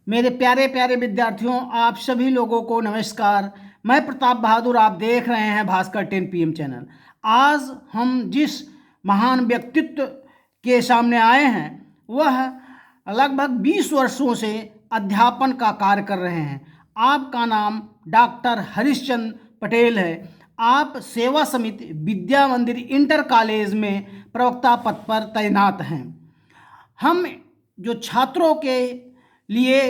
मेरे प्यारे प्यारे विद्यार्थियों, आप सभी लोगों को नमस्कार। मैं प्रताप बहादुर, आप देख रहे हैं भास्कर 10 PM चैनल। आज हम जिस महान व्यक्तित्व के सामने आए हैं वह लगभग 20 वर्षों से अध्यापन का कार्य कर रहे हैं। आपका नाम डॉक्टर हरिश्चंद्र पटेल है। आप सेवा समिति विद्या मंदिर इंटर कॉलेज में प्रवक्ता पद पर तैनात हैं। हम जो छात्रों के लिए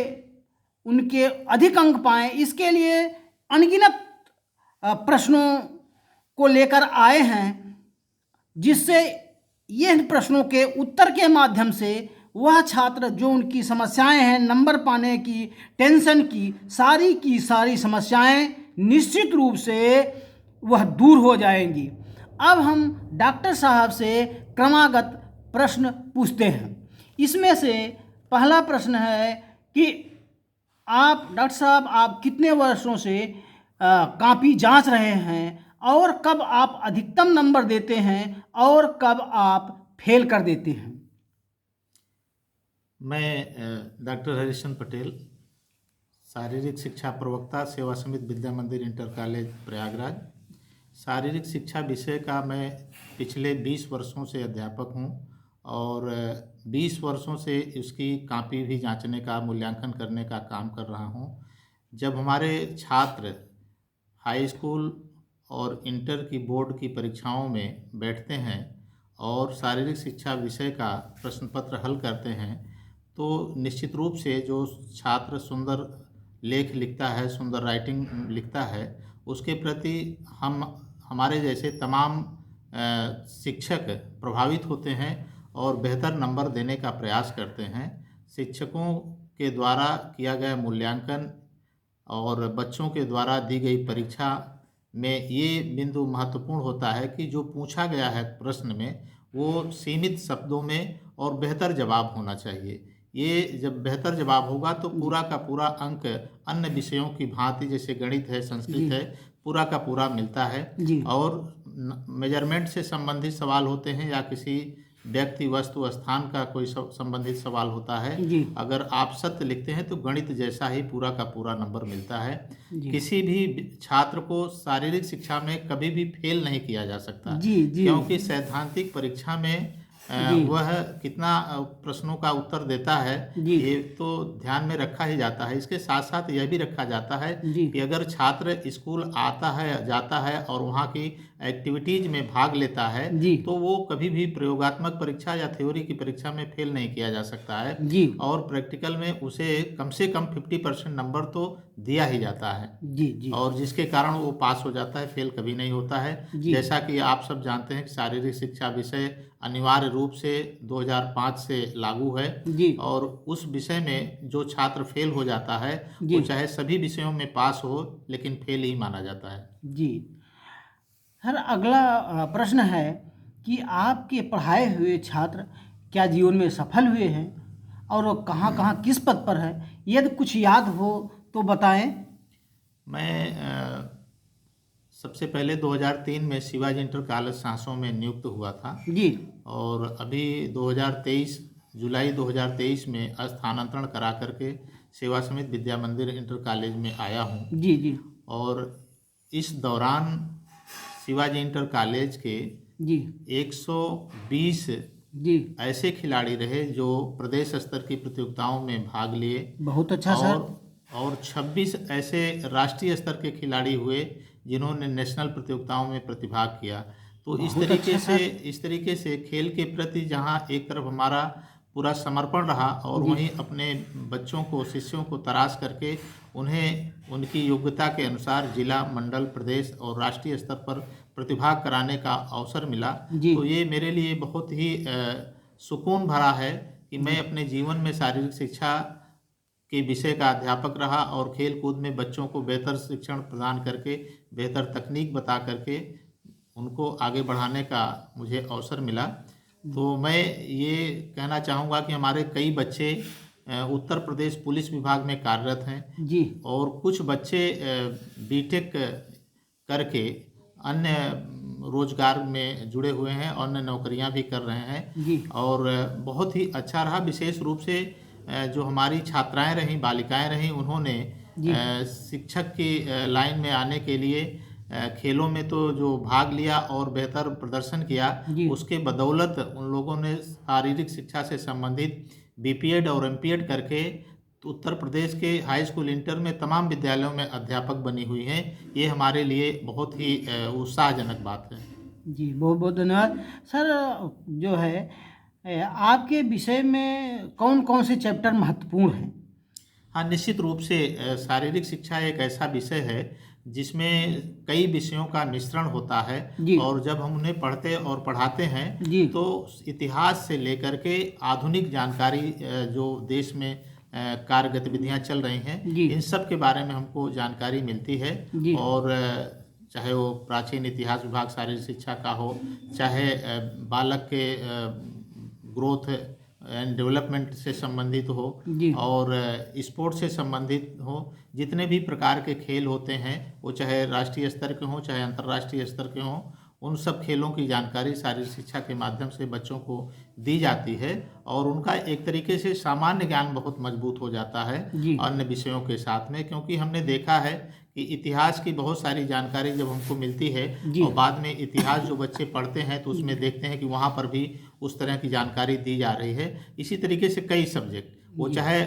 उनके अधिक अंक पाएं, इसके लिए अनगिनत प्रश्नों को लेकर आए हैं, जिससे यह प्रश्नों के उत्तर के माध्यम से वह छात्र जो उनकी समस्याएं हैं, नंबर पाने की, टेंशन की सारी समस्याएं निश्चित रूप से वह दूर हो जाएंगी। अब हम डॉक्टर साहब से क्रमागत प्रश्न पूछते हैं। इसमें से पहला प्रश्न है कि आप डॉक्टर साहब, आप कितने वर्षों से कॉपी जांच रहे हैं और कब आप अधिकतम नंबर देते हैं और कब आप फेल कर देते हैं? मैं डॉक्टर हरिश्चंद्र पटेल, शारीरिक शिक्षा प्रवक्ता, सेवा समिति विद्या मंदिर इंटर कॉलेज प्रयागराज। शारीरिक शिक्षा विषय का मैं पिछले 20 वर्षों से अध्यापक हूं और 20 वर्षों से उसकी कॉपी भी जांचने का, मूल्यांकन करने का काम कर रहा हूं। जब हमारे छात्र हाई स्कूल और इंटर की बोर्ड की परीक्षाओं में बैठते हैं और शारीरिक शिक्षा विषय का प्रश्न पत्र हल करते हैं, तो निश्चित रूप से जो छात्र सुंदर लेख लिखता है, सुंदर राइटिंग लिखता है, उसके प्रति हमारे जैसे तमाम शिक्षक प्रभावित होते हैं और बेहतर नंबर देने का प्रयास करते हैं। शिक्षकों के द्वारा किया गया मूल्यांकन और बच्चों के द्वारा दी गई परीक्षा में ये बिंदु महत्वपूर्ण होता है कि जो पूछा गया है प्रश्न में वो सीमित शब्दों में और बेहतर जवाब होना चाहिए। ये जब बेहतर जवाब होगा तो पूरा का पूरा अंक अन्य विषयों की भांति, जैसे गणित है, संस्कृत है, पूरा का पूरा मिलता है। और मेजरमेंट से संबंधित सवाल होते हैं या किसी व्यक्ति, वस्तु, स्थान का कोई संबंधित सवाल होता है, अगर आप सत्य लिखते हैं तो गणित जैसा ही पूरा का पूरा नंबर मिलता है। किसी भी छात्र को शारीरिक शिक्षा में कभी भी फेल नहीं किया जा सकता, क्योंकि सैद्धांतिक परीक्षा में वह कितना प्रश्नों का उत्तर देता है ये तो ध्यान में रखा ही जाता है। इसके साथ साथ यह भी रखा जाता है कि अगर छात्र स्कूल आता है, जाता है और वहाँ की एक्टिविटीज में भाग लेता है तो वो कभी भी प्रयोगात्मक परीक्षा या थ्योरी की परीक्षा में फेल नहीं किया जा सकता है और प्रैक्टिकल में उसे कम से कम 50% नंबर तो दिया ही जाता है और जिसके कारण वो पास हो जाता है, फेल कभी नहीं होता है। जैसा कि आप सब जानते हैं कि शारीरिक शिक्षा विषय अनिवार्य रूप से 2005 से लागू है और उस विषय में जो छात्र फेल हो जाता है वो चाहे सभी विषयों में पास हो लेकिन फेल ही माना जाता है। सर, अगला प्रश्न है कि आपके पढ़ाए हुए छात्र क्या जीवन में सफल हुए हैं और वो कहाँ कहाँ किस पद पर है? यदि कुछ याद हो तो बताएं। मैं सबसे पहले 2003 में शिवाजी इंटर कॉलेज सांसों में नियुक्त हुआ था और अभी 2023 जुलाई 2023 में स्थानांतरण करा करके सेवा समिति विद्या मंदिर इंटर कॉलेज में आया हूँ। और इस दौरान शिवाजी इंटर कॉलेज के 120 ऐसे खिलाड़ी रहे जो प्रदेश स्तर की प्रतियोगिताओं में भाग लिए। बहुत अच्छा सर। और 26 ऐसे राष्ट्रीय स्तर के खिलाड़ी हुए जिन्होंने नेशनल प्रतियोगिताओं में प्रतिभाग किया। तो इस तरीके से खेल के प्रति जहां एक तरफ हमारा पूरा समर्पण रहा और वहीं अपने बच्चों को, शिष्यों को तराश करके उन्हें उनकी योग्यता के अनुसार जिला, मंडल, प्रदेश और राष्ट्रीय स्तर पर प्रतिभाग कराने का अवसर मिला। तो ये मेरे लिए बहुत ही सुकून भरा है कि मैं अपने जीवन में शारीरिक शिक्षा के विषय का अध्यापक रहा और खेल कूद में बच्चों को बेहतर शिक्षण प्रदान करके, बेहतर तकनीक बता करके उनको आगे बढ़ाने का मुझे अवसर मिला। तो मैं ये कहना चाहूँगा कि हमारे कई बच्चे उत्तर प्रदेश पुलिस विभाग में कार्यरत हैं और कुछ बच्चे बीटेक करके अन्य रोजगार में जुड़े हुए हैं और अन्य नौकरियां भी कर रहे हैं और बहुत ही अच्छा रहा। विशेष रूप से जो हमारी छात्राएं रहीं, बालिकाएं रहीं, उन्होंने जी। शिक्षक की लाइन में आने के लिए खेलों में तो जो भाग लिया और बेहतर प्रदर्शन किया, जी। उसके बदौलत उन लोगों ने शारीरिक शिक्षा से संबंधित बीपीएड और एमपीएड करके उत्तर प्रदेश के हाई स्कूल, इंटर में तमाम विद्यालयों में अध्यापक बनी हुई हैं। ये हमारे लिए बहुत ही उत्साहजनक बात है। जी, बहुत बहुत धन्यवाद सर। जो है आपके विषय में कौन कौन से चैप्टर महत्वपूर्ण हैं? हाँ, निश्चित रूप से शारीरिक शिक्षा एक ऐसा विषय है जिसमें कई विषयों का मिश्रण होता है। जी। और जब हम उन्हें पढ़ते और पढ़ाते हैं जी। तो इतिहास से लेकर के आधुनिक जानकारी, जो देश में कार्य गतिविधियाँ चल रही हैं, जी। इन सब के बारे में हमको जानकारी मिलती है। जी। और चाहे वो प्राचीन इतिहास विभाग शारीरिक शिक्षा का हो, चाहे बालक के ग्रोथ एंड डेवलपमेंट से संबंधित हो, जी। और स्पोर्ट्स से संबंधित हो, जितने भी प्रकार के खेल होते हैं, वो चाहे राष्ट्रीय स्तर के हों चाहे अंतर्राष्ट्रीय स्तर के हों, उन सब खेलों की जानकारी शारीरिक शिक्षा के माध्यम से बच्चों को दी जाती है और उनका एक तरीके से सामान्य ज्ञान बहुत मजबूत हो जाता है जी। अन्य विषयों के साथ में। क्योंकि हमने देखा है कि इतिहास की बहुत सारी जानकारी जब हमको मिलती है जी। और बाद में इतिहास जो बच्चे पढ़ते हैं तो उसमें देखते हैं कि वहाँ पर भी उस तरह की जानकारी दी जा रही है। इसी तरीके से कई सब्जेक्ट, वो चाहे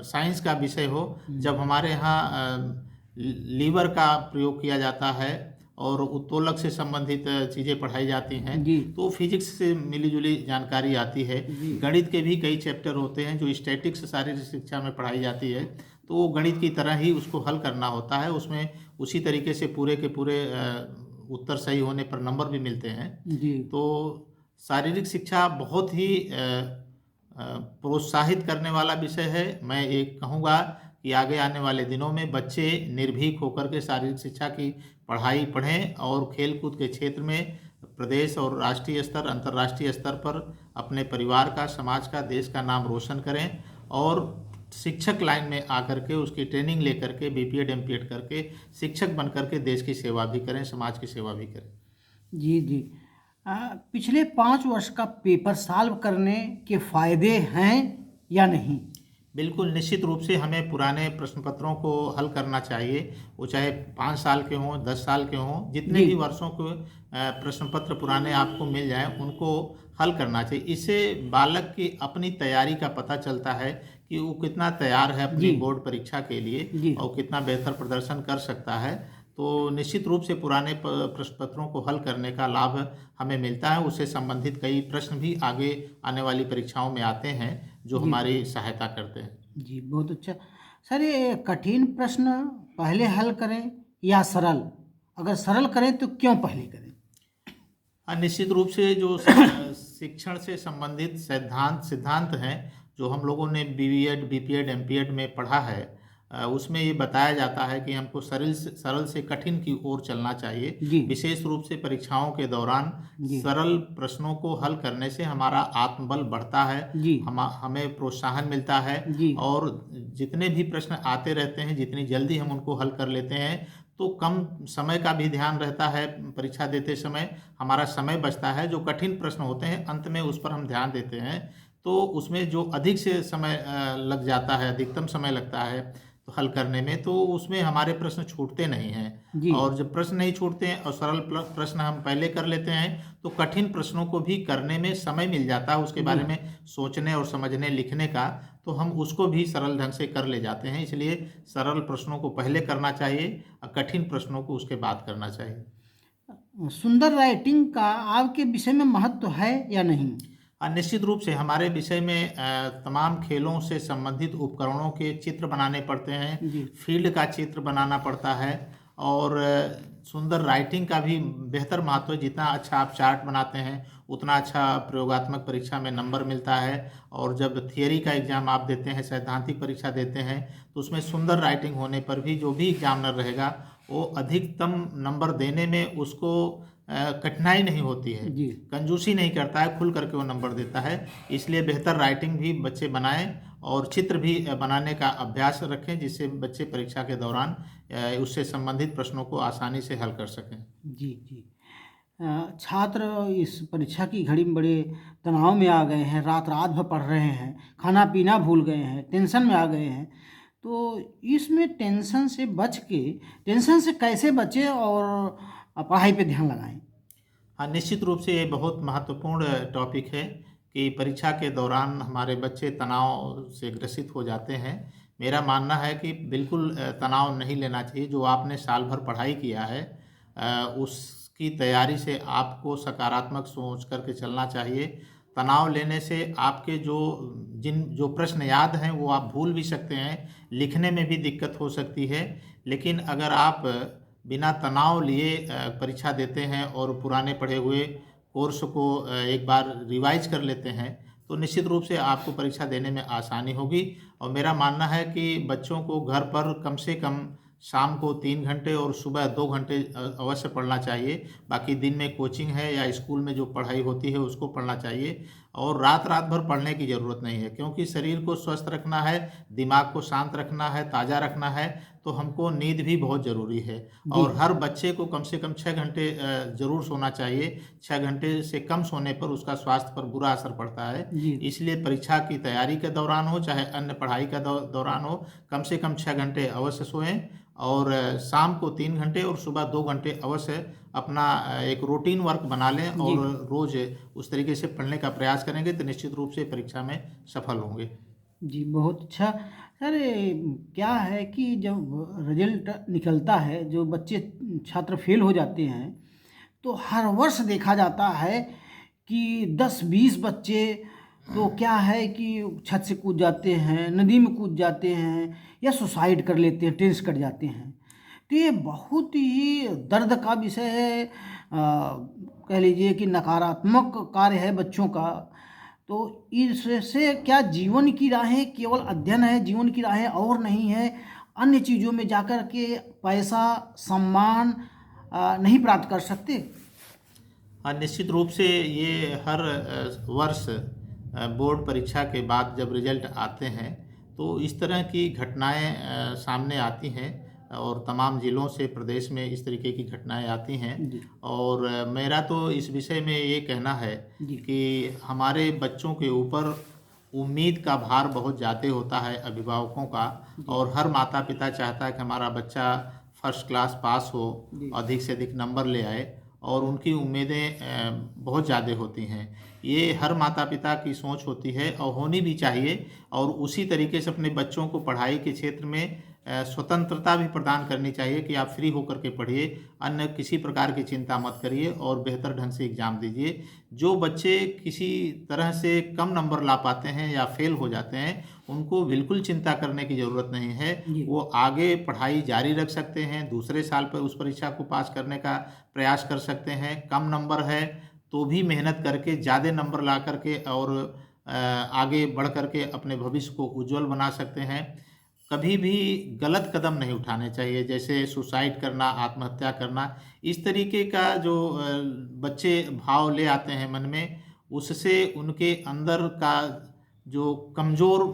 साइंस का विषय हो, जब हमारे यहाँ लीवर का प्रयोग किया जाता है और उत्तोलक से संबंधित चीज़ें पढ़ाई जाती हैं, जी। तो फिजिक्स से मिली जुली जानकारी आती है। गणित के भी कई चैप्टर होते हैं जो स्टैटिक्स शारीरिक शिक्षा में पढ़ाई जाती है, तो वो गणित की तरह ही उसको हल करना होता है। उसमें उसी तरीके से पूरे के पूरे उत्तर सही होने पर नंबर भी मिलते हैं। जी। तो शारीरिक शिक्षा बहुत ही प्रोत्साहित करने वाला विषय है। मैं ये कहूँगा कि आगे आने वाले दिनों में बच्चे निर्भीक होकर के शारीरिक शिक्षा की पढ़ाई पढ़ें और खेलकूद के क्षेत्र में प्रदेश और राष्ट्रीय स्तर, अंतर्राष्ट्रीय स्तर पर अपने परिवार का, समाज का, देश का नाम रोशन करें और शिक्षक लाइन में आकर के उसकी ट्रेनिंग लेकर के बीपीएड एमपीएड करके शिक्षक बन करके देश की सेवा भी करें, समाज की सेवा भी करें। जी। जी। पिछले 5 वर्ष का पेपर सॉल्व करने के फायदे हैं या नहीं? बिल्कुल, निश्चित रूप से हमें पुराने प्रश्न पत्रों को हल करना चाहिए। वो चाहे 5 साल के हों, 10 साल के हों, जितने भी वर्षों के प्रश्न पत्र पुराने आपको मिल जाएं, उनको हल करना चाहिए। इससे बालक की अपनी तैयारी का पता चलता है कि वो कितना तैयार है अपनी बोर्ड परीक्षा के लिए और कितना बेहतर प्रदर्शन कर सकता है। तो निश्चित रूप से पुराने प्रश्न पत्रों को हल करने का लाभ हमें मिलता है। उससे संबंधित कई प्रश्न भी आगे आने वाली परीक्षाओं में आते हैं जो हमारी सहायता करते हैं। जी, बहुत अच्छा सर। ये कठिन प्रश्न पहले हल करें या सरल? अगर सरल करें तो क्यों पहले करें? निश्चित रूप से जो शिक्षण से संबंधित सिद्धांत हैं जो हम लोगों ने बीएड, बीपीएड, एमपीएड में पढ़ा है, उसमें ये बताया जाता है कि हमको सरल से कठिन की ओर चलना चाहिए। विशेष रूप से परीक्षाओं के दौरान सरल प्रश्नों को हल करने से हमारा आत्मबल बढ़ता है, हमें प्रोत्साहन मिलता है और जितने भी प्रश्न आते रहते हैं, जितनी जल्दी हम उनको हल कर लेते हैं तो कम समय का भी ध्यान रहता है। परीक्षा देते समय हमारा समय बचता है। जो कठिन प्रश्न होते हैं अंत में उस पर हम ध्यान देते हैं तो उसमें जो अधिक से समय लग जाता है, अधिकतम समय लगता है तो हल करने में, तो उसमें हमारे प्रश्न छूटते नहीं हैं। और जब प्रश्न नहीं छूटते हैं और सरल प्रश्न हम पहले कर लेते हैं तो कठिन प्रश्नों को भी करने में समय मिल जाता है, उसके बारे में सोचने और समझने, लिखने का, तो हम उसको भी सरल ढंग से कर ले जाते हैं। इसलिए सरल प्रश्नों को पहले करना चाहिए और कठिन प्रश्नों को उसके बाद करना चाहिए। सुंदर राइटिंग का आपके विषय में महत्व है या नहीं? निश्चित रूप से हमारे विषय में तमाम खेलों से संबंधित उपकरणों के चित्र बनाने पड़ते हैं, फील्ड का चित्र बनाना पड़ता है और सुंदर राइटिंग का भी बेहतर महत्व है। जितना अच्छा आप चार्ट बनाते हैं उतना अच्छा प्रयोगात्मक परीक्षा में नंबर मिलता है। और जब थियरी का एग्ज़ाम आप देते हैं, सैद्धांतिक परीक्षा देते हैं, तो उसमें सुंदर राइटिंग होने पर भी जो भी एग्जामिनर रहेगा वो अधिकतम नंबर देने में उसको कठिनाई नहीं होती है, कंजूसी नहीं करता है, खुल करके वो नंबर देता है। इसलिए बेहतर राइटिंग भी बच्चे बनाएं और चित्र भी बनाने का अभ्यास रखें जिससे बच्चे परीक्षा के दौरान उससे संबंधित प्रश्नों को आसानी से हल कर सकें। जी। जी। छात्र इस परीक्षा की घड़ी में बड़े तनाव में आ गए हैं, रात रात भर पढ़ रहे हैं, खाना पीना भूल गए हैं, टेंशन में आ गए हैं। तो इसमें टेंशन से कैसे बचें और पढ़ाई पे ध्यान लगाएं? हाँ, निश्चित रूप से ये बहुत महत्वपूर्ण टॉपिक है कि परीक्षा के दौरान हमारे बच्चे तनाव से ग्रसित हो जाते हैं। मेरा मानना है कि बिल्कुल तनाव नहीं लेना चाहिए। जो आपने साल भर पढ़ाई किया है उसकी तैयारी से आपको सकारात्मक सोच करके चलना चाहिए। तनाव लेने से आपके जो प्रश्न याद हैं वो आप भूल भी सकते हैं, लिखने में भी दिक्कत हो सकती है। लेकिन अगर आप बिना तनाव लिए परीक्षा देते हैं और पुराने पढ़े हुए कोर्स को एक बार रिवाइज कर लेते हैं तो निश्चित रूप से आपको परीक्षा देने में आसानी होगी। और मेरा मानना है कि बच्चों को घर पर कम से कम शाम को 3 घंटे और सुबह 2 घंटे अवश्य पढ़ना चाहिए। बाकी दिन में कोचिंग है या स्कूल में जो पढ़ाई होती है उसको पढ़ना चाहिए। और रात रात भर पढ़ने की ज़रूरत नहीं है, क्योंकि शरीर को स्वस्थ रखना है, दिमाग को शांत रखना है, ताज़ा रखना है, तो हमको नींद भी बहुत ज़रूरी है। और हर बच्चे को कम से कम 6 घंटे ज़रूर सोना चाहिए। 6 घंटे से कम सोने पर उसका स्वास्थ्य पर बुरा असर पड़ता है। इसलिए परीक्षा की तैयारी के दौरान हो चाहे अन्य पढ़ाई का दौरान हो, कम से कम 6 घंटे अवश्य सोएं। और शाम को 3 घंटे और सुबह 2 घंटे अवश्य अपना एक रूटीन वर्क बना लें और रोज़ उस तरीके से पढ़ने का प्रयास करेंगे तो निश्चित रूप से परीक्षा में सफल होंगे। जी, बहुत अच्छा। सर, क्या है कि जब रिजल्ट निकलता है, जो बच्चे छात्र फेल हो जाते हैं, तो हर वर्ष देखा जाता है कि 10-20 बच्चे तो क्या है कि छत से कूद जाते हैं, नदी में कूद जाते हैं या सुसाइड कर लेते हैं, टेंस कट जाते हैं। तो ये बहुत ही दर्द का विषय है। कह लीजिए कि नकारात्मक कार्य है बच्चों का। तो इससे क्या जीवन की राहें केवल अध्ययन है, जीवन की राहें और नहीं है, अन्य चीज़ों में जाकर के पैसा, सम्मान नहीं प्राप्त कर सकते? हाँ, निश्चित रूप से ये हर वर्ष बोर्ड परीक्षा के बाद जब रिजल्ट आते हैं तो इस तरह की घटनाएं सामने आती हैं और तमाम ज़िलों से प्रदेश में इस तरीके की घटनाएं आती हैं। और मेरा तो इस विषय में ये कहना है कि हमारे बच्चों के ऊपर उम्मीद का भार बहुत ज़्यादा होता है अभिभावकों का। और हर माता पिता चाहता है कि हमारा बच्चा फर्स्ट क्लास पास हो, अधिक से अधिक नंबर ले आए, और उनकी उम्मीदें बहुत ज़्यादा होती हैं। ये हर माता पिता की सोच होती है और होनी भी चाहिए। और उसी तरीके से अपने बच्चों को पढ़ाई के क्षेत्र में स्वतंत्रता भी प्रदान करनी चाहिए कि आप फ्री होकर के पढ़िए, अन्य किसी प्रकार की चिंता मत करिए और बेहतर ढंग से एग्ज़ाम दीजिए। जो बच्चे किसी तरह से कम नंबर ला पाते हैं या फेल हो जाते हैं उनको बिल्कुल चिंता करने की ज़रूरत नहीं है। वो आगे पढ़ाई जारी रख सकते हैं, दूसरे साल पर उस परीक्षा को पास करने का प्रयास कर सकते हैं। कम नंबर है तो भी मेहनत करके ज़्यादा नंबर ला करके और आगे बढ़ करके अपने भविष्य को उज्जवल बना सकते हैं। कभी भी गलत कदम नहीं उठाने चाहिए, जैसे सुसाइड करना, आत्महत्या करना। इस तरीके का जो बच्चे भाव ले आते हैं मन में, उससे उनके अंदर का जो कमज़ोर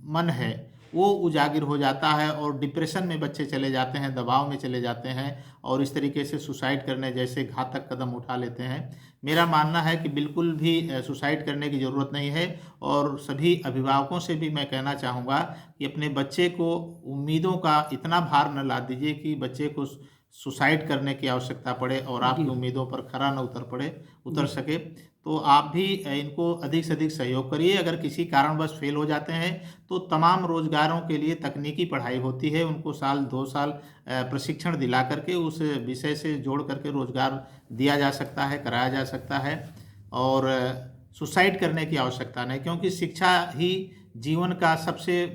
मन है वो उजागर हो जाता है और डिप्रेशन में बच्चे चले जाते हैं, दबाव में चले जाते हैं और इस तरीके से सुसाइड करने जैसे घातक कदम उठा लेते हैं। मेरा मानना है कि बिल्कुल भी सुसाइड करने की ज़रूरत नहीं है। और सभी अभिभावकों से भी मैं कहना चाहूँगा कि अपने बच्चे को उम्मीदों का इतना भार न ला दीजिए कि बच्चे को सुसाइड करने की आवश्यकता पड़े और आपकी उम्मीदों पर खरा न उतर सके। तो आप भी इनको अधिक से अधिक सहयोग करिए। अगर किसी कारणवश फेल हो जाते हैं तो तमाम रोजगारों के लिए तकनीकी पढ़ाई होती है, उनको साल 2 साल प्रशिक्षण दिला करके उस विषय से जोड़ करके रोजगार दिया जा सकता है, कराया जा सकता है। और सुसाइड करने की आवश्यकता नहीं, क्योंकि शिक्षा ही जीवन का सबसे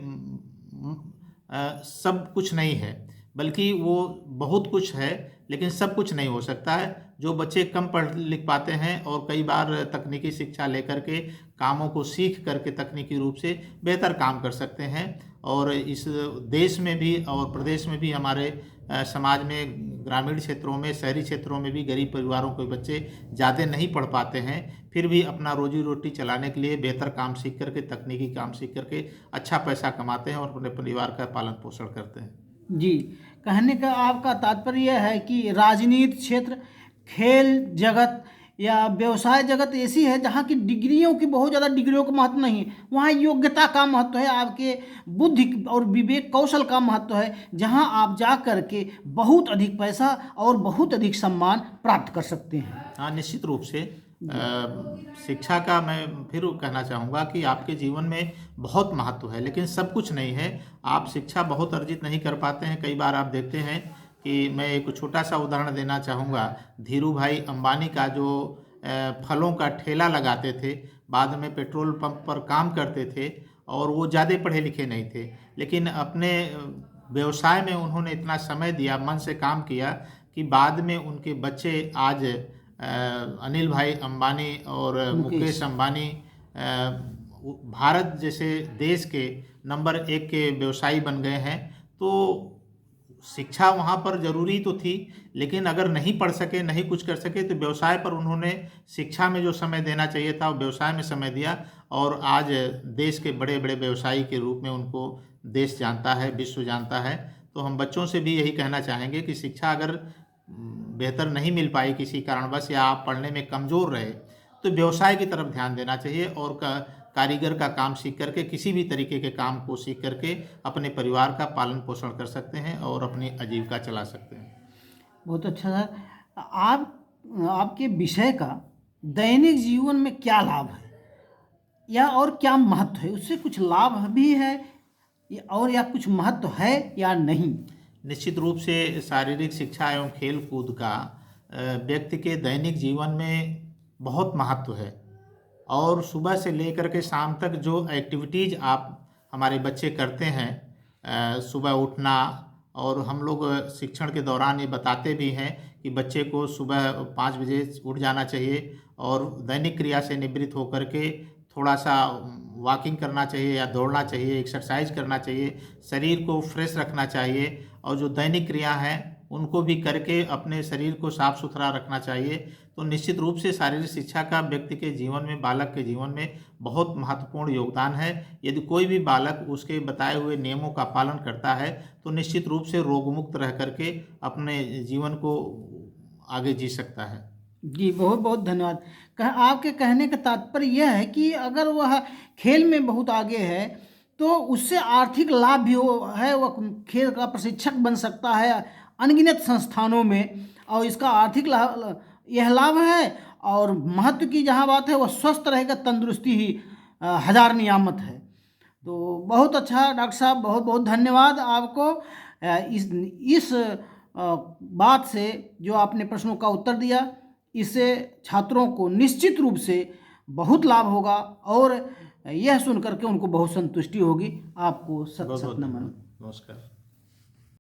सब कुछ नहीं है, बल्कि वो बहुत कुछ है लेकिन सब कुछ नहीं हो सकता है। जो बच्चे कम पढ़ लिख पाते हैं और कई बार तकनीकी शिक्षा लेकर के कामों को सीख करके तकनीकी रूप से बेहतर काम कर सकते हैं। और इस देश में भी और प्रदेश में भी हमारे समाज में ग्रामीण क्षेत्रों में, शहरी क्षेत्रों में भी गरीब परिवारों के बच्चे ज़्यादा नहीं पढ़ पाते हैं, फिर भी अपना रोजी रोटी चलाने के लिए बेहतर काम सीख करके, तकनीकी काम सीख करके अच्छा पैसा कमाते हैं और अपने परिवार का पालन पोषण करते हैं। जी, कहने का आपका तात्पर्य है कि राजनीति क्षेत्र खेल जगत या व्यवसाय जगत ऐसी है जहाँ की डिग्रियों की, बहुत ज़्यादा डिग्रियों का महत्व नहीं है। वहाँ योग्यता का महत्व है, आपके बुद्धि और विवेक कौशल का महत्व है, जहाँ आप जा कर के बहुत अधिक पैसा और बहुत अधिक सम्मान प्राप्त कर सकते हैं। हाँ, निश्चित रूप से शिक्षा का मैं फिर कहना चाहूँगा कि आपके जीवन में बहुत महत्व है, लेकिन सब कुछ नहीं है। आप शिक्षा बहुत अर्जित नहीं कर पाते हैं। कई बार आप देखते हैं कि मैं एक छोटा सा उदाहरण देना चाहूँगा। धीरू भाई अंबानी का जो फलों का ठेला लगाते थे, बाद में पेट्रोल पंप पर काम करते थे और वो ज़्यादा पढ़े लिखे नहीं थे, लेकिन अपने व्यवसाय में उन्होंने इतना समय दिया, मन से काम किया कि बाद में उनके बच्चे आज अनिल भाई अंबानी और मुकेश अंबानी भारत जैसे देश के नंबर 1 के व्यवसायी बन गए हैं। तो शिक्षा वहाँ पर ज़रूरी तो थी, लेकिन अगर नहीं पढ़ सके, नहीं कुछ कर सके, तो व्यवसाय पर उन्होंने शिक्षा में जो समय देना चाहिए था वो व्यवसाय में समय दिया और आज देश के बड़े बड़े व्यवसायी के रूप में उनको देश जानता है, विश्व जानता है। तो हम बच्चों से भी यही कहना चाहेंगे कि शिक्षा अगर बेहतर नहीं मिल पाई किसी कारणवश या आप पढ़ने में कमज़ोर रहे, तो व्यवसाय की तरफ ध्यान देना चाहिए और कारीगर का काम सीख करके, किसी भी तरीके के काम को सीख करके अपने परिवार का पालन पोषण कर सकते हैं और अपनी आजीविका चला सकते हैं। बहुत अच्छा सर। आपके विषय का दैनिक जीवन में क्या लाभ है या और क्या महत्व है, उससे कुछ लाभ भी है और या कुछ महत्व है या नहीं? निश्चित रूप से शारीरिक शिक्षा एवं खेल कूद का व्यक्ति के दैनिक जीवन में बहुत महत्व है और सुबह से लेकर के शाम तक जो एक्टिविटीज़ आप हमारे बच्चे करते हैं, सुबह उठना, और हम लोग शिक्षण के दौरान ये बताते भी हैं कि बच्चे को सुबह 5 बजे उठ जाना चाहिए और दैनिक क्रिया से निवृत्त होकर के थोड़ा सा वॉकिंग करना चाहिए या दौड़ना चाहिए, एक्सरसाइज करना चाहिए, शरीर को फ्रेश रखना चाहिए और जो दैनिक क्रिया हैं उनको भी करके अपने शरीर को साफ सुथरा रखना चाहिए। तो निश्चित रूप से शारीरिक शिक्षा का व्यक्ति के जीवन में, बालक के जीवन में बहुत महत्वपूर्ण योगदान है। यदि कोई भी बालक उसके बताए हुए नियमों का पालन करता है तो निश्चित रूप से रोगमुक्त रह करके अपने जीवन को आगे जी सकता है। जी, बहुत बहुत धन्यवाद। आपके कहने का तात्पर्य यह है कि अगर वह खेल में बहुत आगे है तो उससे आर्थिक लाभ भी है, वह खेल का प्रशिक्षक बन सकता है अनगिनत संस्थानों में, और इसका आर्थिक लाभ, यह लाभ है। और महत्व की जहाँ बात है, वह स्वस्थ रहेगा, तंदुरुस्ती ही हजार नियामत है। तो बहुत अच्छा डॉक्टर साहब, बहुत बहुत धन्यवाद आपको इस बात से जो आपने प्रश्नों का उत्तर दिया। इससे छात्रों को निश्चित रूप से बहुत लाभ होगा और यह सुन करके उनको बहुत संतुष्टि होगी। आपको सत सत नमन। नमस्कार।